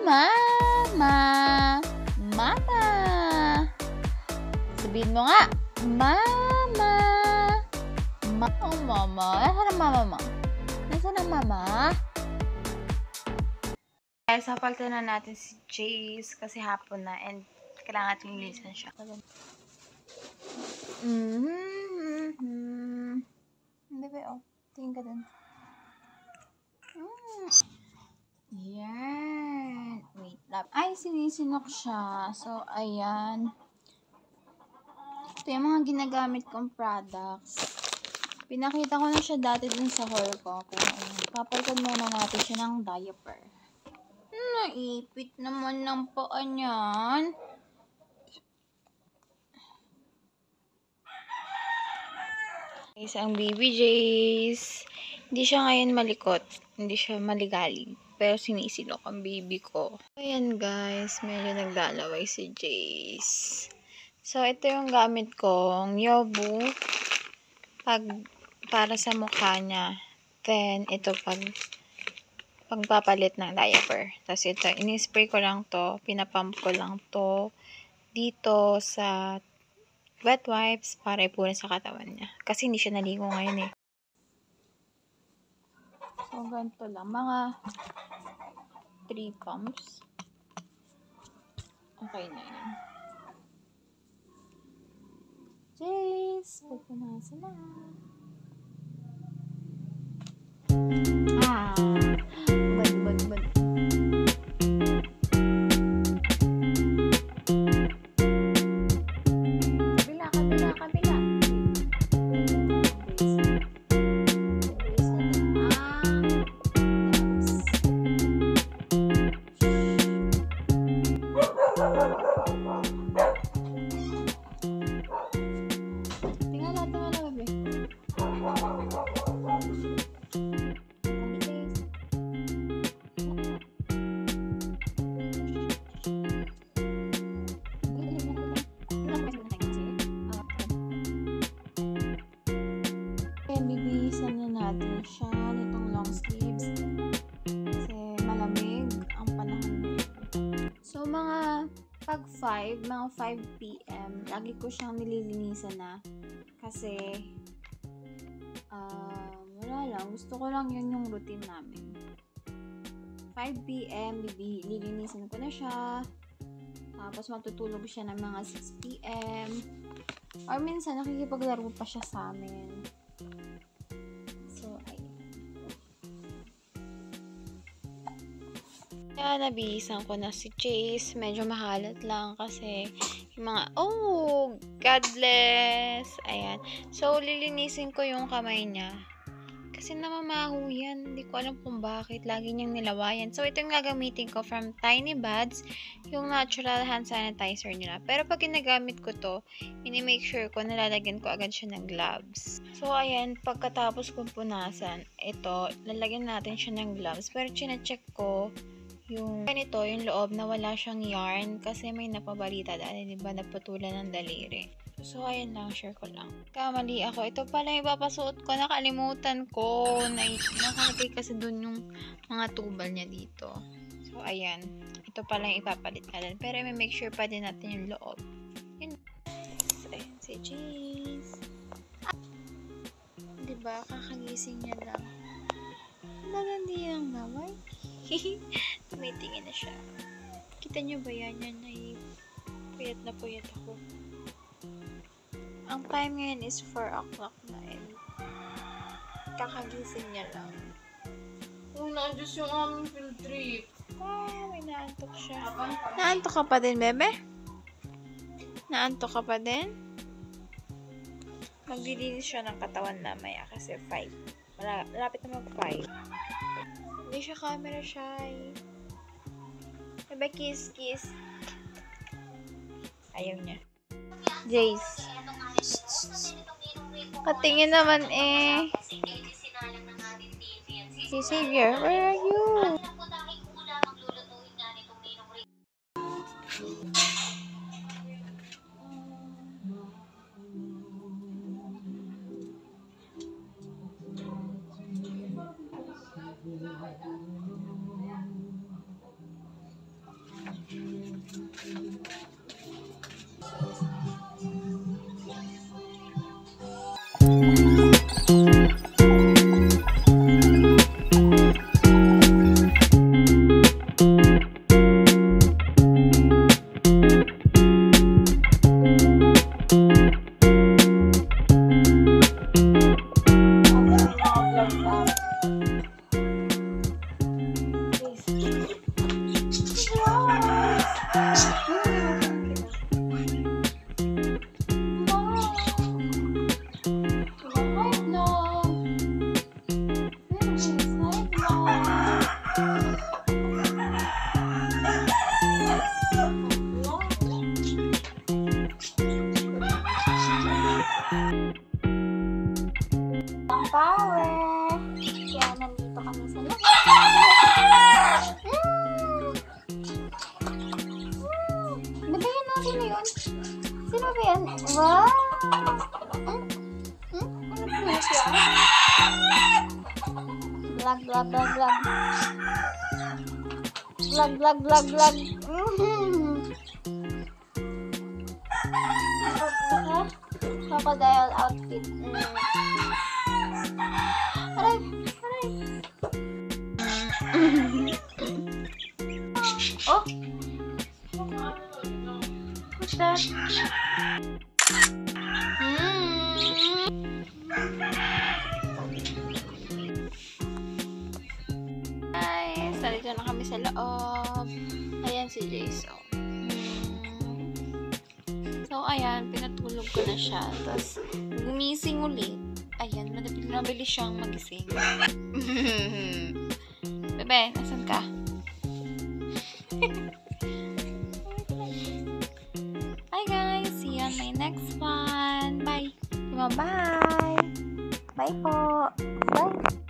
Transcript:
Mama! Mama! Sabihin mo nga, Mama! Oh, Mama. Nasaan ang mama mo? Nasaan ang mama? Guys, hapaltan na natin si Jace kasi hapon na and kailangan natin linisan siya. Hindi ba, oh. Tingin ka dun. Yan. Wait lang. Ay, sinisinok siya. So, ayan. Ito yung mga ginagamit kong products. Pinakita ko na siya dati dun sa haul ko. Pero, papalitan muna natin siya ng diaper. Naipit naman ng paa niyan. Isang baby Jace. Hindi siya ngayon malikot. Hindi siya maligalig. Pero sinisilok ang baby ko. Ayan guys, medyo naglalaway si Jace. So, ito yung gamit kong Yobu para sa mukha niya. Then, ito pagpapalit ng diaper. Tapos ito, ini-spray ko lang to. Pinapump ko lang to dito sa wet wipes para ipunin sa katawan niya. Kasi hindi siya naligo ngayon eh. So, ganito lang. Mga 3 pumps. Okay na yun. Jace, pupunasan na. Bad. Kabila. Tingala, babe. Bibihisan na natin siya nitong long sleeves kasi malamig ang panahon ngayon. So, mga 5 p.m. lagi ko siyang nililinisan na kasi wala lang, gusto ko lang yun yung routine namin. 5 p.m. lilinisan ko na siya, tapos matutulog siya ng mga 6 p.m. or minsan nakikipaglaro pa siya sa amin. Kaya nabihisan ko na si Jace. Medyo makalat lang kasi yung mga, God bless. Ayan. So, lilinisin ko yung kamay niya. Kasi namamaho yan. Hindi ko alam kung bakit. Lagi niyang nilawayan. So, ito yung gagamitin ko from Tiny Buds. Yung natural hand sanitizer nila. Pero pag ginagamit ko to, ini-make sure ko nalalagyan ko agad siya ng gloves. So, ayan. Pagkatapos kong punasan, ito, lalagyan natin siya ng gloves. Pero chine-check ko yung ganito, yung loob na wala siyang yarn kasi may napabalita dahil diba naputulan ng daliri. So, ayan lang, share ko lang. Kamali ako. Ito pala yung ipapasuot ko. Nakalimutan ko. Nakalagay kasi dun yung mga tubal niya dito. So, ayan. Ito pala yung ipapalit natin. Pero may make sure pa din natin yung loob. Yun. So, ayan si Jace. Diba? Kakagising niya lang. Magandi yung gaway. Tumitingin na siya. Kita nyo ba yan? Yan ay puyat ako. Ang time ngayon is 4 o'clock na and kakagising niya lang. Naandiyos yung aming field trip. May naantok siya. Naantok ka pa din, bebe? Naantok ka pa din? Maglilinis siya ng katawan namaya kasi 5. Malapit na mag-5. Hindi siya camera shy. Bebe, kiss. Ayaw niya. Jace. Patingin naman eh. Si Xavier, where are you? Sino ba yan? Wow! Ano po siya? Vlog, vlog, vlog, vlog. Vlog, vlog, vlog, vlog. Crocodile outfit. Aray, aray. Oh! What's that? Guys, nandito na kami sa loob. Ayan si Jason. So, ayan, pinatulog ko na siya. Tapos, gumising ulit. Ayan, mabilis siyang magising. Bebe, nasan ka? Hi guys, see you on my next one. Bye. Bye. Bye po. Bye.